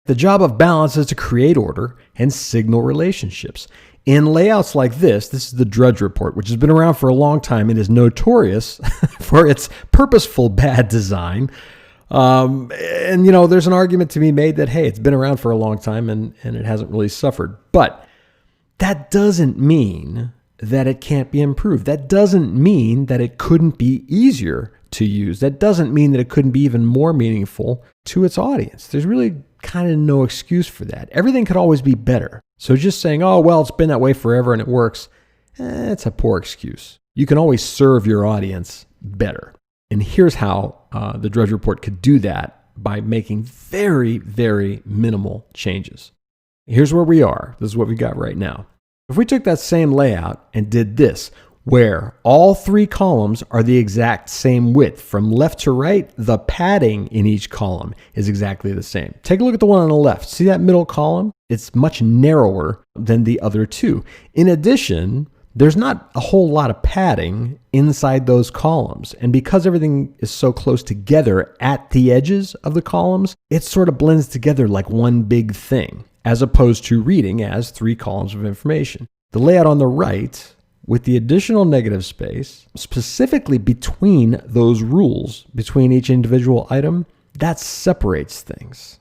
The job of balance is to create order and signal relationships. In layouts like this is the Drudge Report, which has been around for a long time and is notorious for its purposeful bad design. There's an argument to be made that, hey, it's been around for a long time and it hasn't really suffered. But that doesn't mean that it can't be improved. That doesn't mean that it couldn't be easier to use. That doesn't mean that it couldn't be even more meaningful to its audience. There's really kind of no excuse for that. Everything could always be better. So just saying, oh, well, it's been that way forever and it works, it's a poor excuse. You can always serve your audience better. And here's how the Drudge Report could do that by making very, very minimal changes. Here's where we are. This is what we got right now. If we took that same layout and did this, where all 3 columns are the exact same width from left to right, the padding in each column is exactly the same. Take a look at the one on the left. See that middle column? It's much narrower than the other 2. In addition, there's not a whole lot of padding inside those columns. And because everything is so close together at the edges of the columns, it sort of blends together like one big thing, as opposed to reading as 3 columns of information. The layout on the right, with the additional negative space, specifically between those rules, between each individual item, that separates things.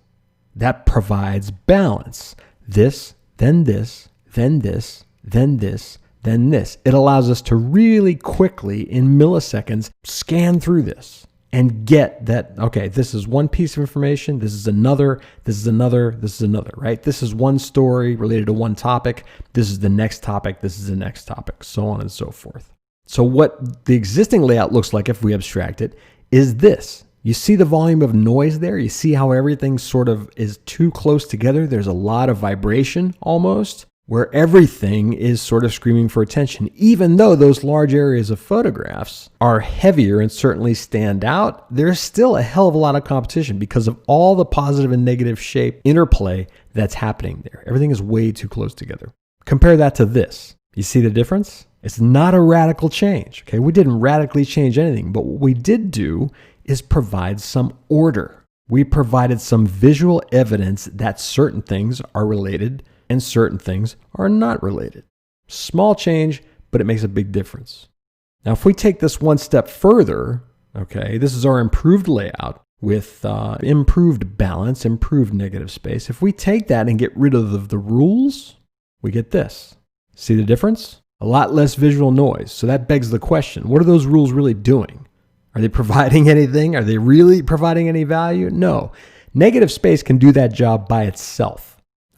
That provides balance. This, then this, then this, then this, then this. It allows us to really quickly, in milliseconds, scan through this and get that, okay, this is one piece of information, this is another, this is another, this is another, right? This is one story related to one topic, this is the next topic, this is the next topic, so on and so forth. So what the existing layout looks like, if we abstract it, is this. You see the volume of noise there? You see how everything sort of is too close together? There's a lot of vibration almost, where everything is sort of screaming for attention. Even though those large areas of photographs are heavier and certainly stand out, there's still a hell of a lot of competition because of all the positive and negative shape interplay that's happening there. Everything is way too close together. Compare that to this. You see the difference? It's not a radical change. Okay, we didn't radically change anything, but what we did do is provide some order. We provided some visual evidence that certain things are related and certain things are not related. Small change, but it makes a big difference. Now, if we take this one step further, okay, this is our improved layout with improved balance, improved negative space. If we take that and get rid of the rules, we get this. See the difference? A lot less visual noise. So that begs the question, what are those rules really doing? Are they providing anything? Are they really providing any value? No. Negative space can do that job by itself.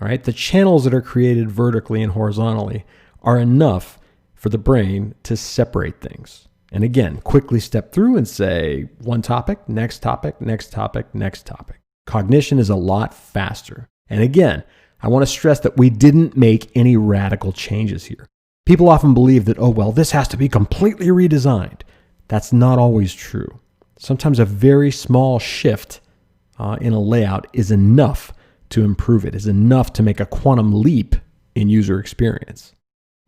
All right, the channels that are created vertically and horizontally are enough for the brain to separate things. And again, quickly step through and say one topic, next topic, next topic, next topic. Cognition is a lot faster. And again, I want to stress that we didn't make any radical changes here. People often believe that, oh, well, this has to be completely redesigned. That's not always true. Sometimes a very small shift in a layout is enough to improve it, is enough to make a quantum leap in user experience.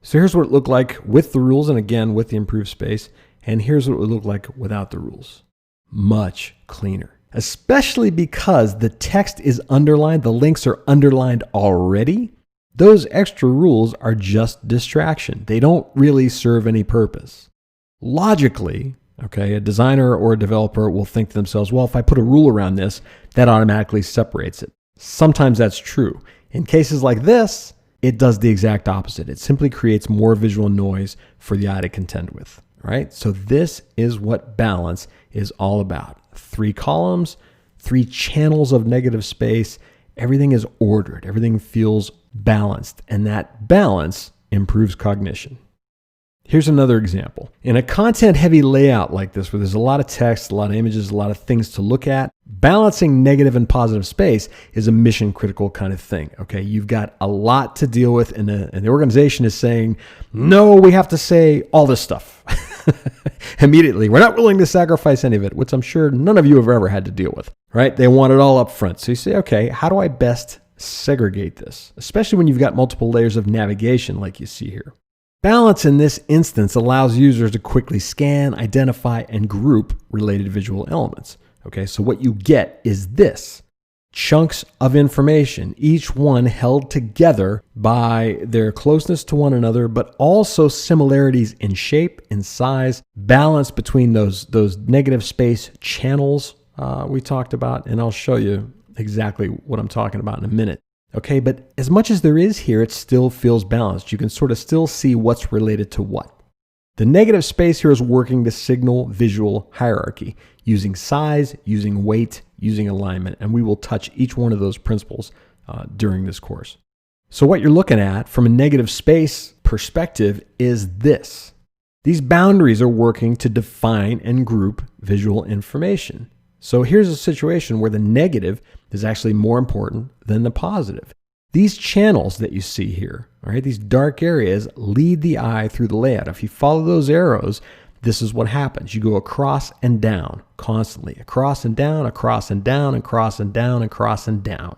So here's what it looked like with the rules, and again, with the improved space. And here's what it would look like without the rules. Much cleaner, especially because the text is underlined, the links are underlined already. Those extra rules are just distraction. They don't really serve any purpose. Logically, okay, a designer or a developer will think to themselves, well, if I put a rule around this, that automatically separates it. Sometimes that's true. In cases like this, it does the exact opposite. It simply creates more visual noise for the eye to contend with, right? So this is what balance is all about. 3 columns, 3 channels of negative space. Everything is ordered. Everything feels balanced, and that balance improves cognition. Here's another example. In a content-heavy layout like this, where there's a lot of text, a lot of images, a lot of things to look at, balancing negative and positive space is a mission-critical kind of thing. Okay, you've got a lot to deal with, and the organization is saying, no, we have to say all this stuff immediately. We're not willing to sacrifice any of it, which I'm sure none of you have ever had to deal with, right? They want it all up front. So you say, okay, how do I best segregate this? Especially when you've got multiple layers of navigation like you see here. Balance in this instance allows users to quickly scan, identify, and group related visual elements. Okay, so what you get is this. chunks of information, each one held together by their closeness to one another, but also similarities in shape, in size, balance between those negative space channels we talked about, and I'll show you exactly what I'm talking about in a minute. Okay, but as much as there is here, it still feels balanced. You can sort of still see what's related to what. The negative space here is working the signal visual hierarchy, using size, using weight, using alignment, and we will touch each one of those principles during this course. So what you're looking at from a negative space perspective is this. These boundaries are working to define and group visual information. So here's a situation where the negative is actually more important than the positive. These channels that you see here, all right, these dark areas lead the eye through the layout. If you follow those arrows, this is what happens. You go across and down constantly, across and down, across and down, across and down, across and down.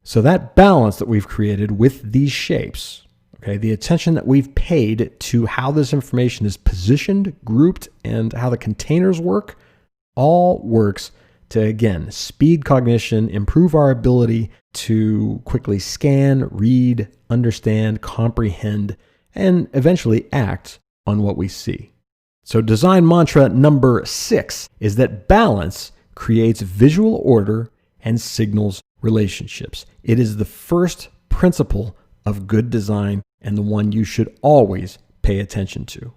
So that balance that we've created with these shapes, okay, the attention that we've paid to how this information is positioned, grouped, and how the containers work, all works to, again, speed cognition, improve our ability to quickly scan, read, understand, comprehend, and eventually act on what we see. So design mantra number 6 is that balance creates visual order and signals relationships. It is the first principle of good design and the one you should always pay attention to.